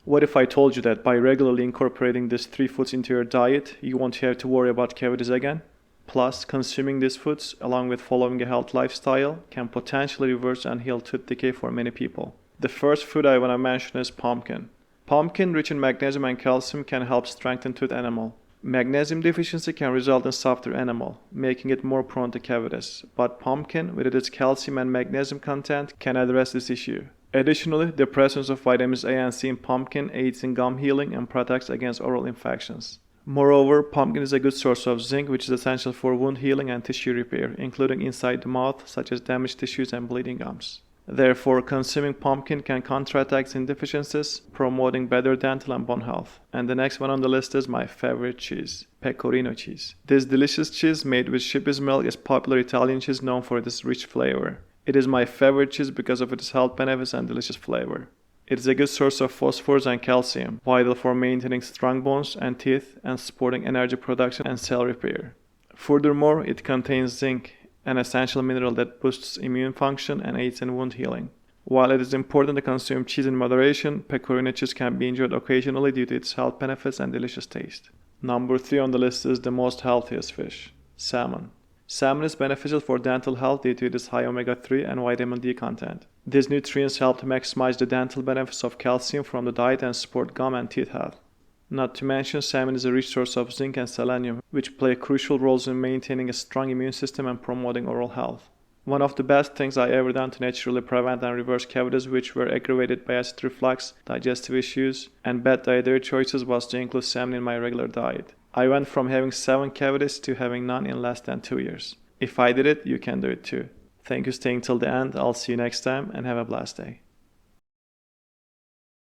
What if I told you that by regularly incorporating these three foods into your diet, you won't have to worry about cavities again? Plus, consuming these foods, along with following a healthy lifestyle, can potentially reverse and heal tooth decay for many people. The first food I want to mention is pumpkin. Pumpkin, rich in magnesium and calcium, can help strengthen tooth enamel. Magnesium deficiency can result in softer enamel, making it more prone to cavities, but pumpkin, with its calcium and magnesium content, can address this issue. Additionally, the presence of vitamins A and C in pumpkin aids in gum healing and protects against oral infections. Moreover, pumpkin is a good source of zinc, which is essential for wound healing and tissue repair, including inside the mouth, such as damaged tissues and bleeding gums. Therefore, consuming pumpkin can counteract zinc deficiencies, promoting better dental and bone health. And the next one on the list is my favorite cheese, pecorino cheese. This delicious cheese made with sheep's milk is popular Italian cheese known for its rich flavor. It is my favorite cheese because of its health benefits and delicious flavor. It is a good source of phosphorus and calcium, vital for maintaining strong bones and teeth and supporting energy production and cell repair. Furthermore, it contains zinc, an essential mineral that boosts immune function and aids in wound healing. While it is important to consume cheese in moderation, pecorino cheese can be enjoyed occasionally due to its health benefits and delicious taste. Number 3 on the list is the most healthiest fish, salmon. Salmon is beneficial for dental health due to its high omega-3 and vitamin D content. These nutrients help to maximize the dental benefits of calcium from the diet and support gum and teeth health. Not to mention, salmon is a rich source of zinc and selenium, which play crucial roles in maintaining a strong immune system and promoting oral health. One of the best things I ever done to naturally prevent and reverse cavities which were aggravated by acid reflux, digestive issues, and bad dietary choices was to include salmon in my regular diet. I went from having 7 cavities to having none in less than 2 years. If I did it, you can do it too. Thank you for staying till the end. I'll see you next time and have a blessed day.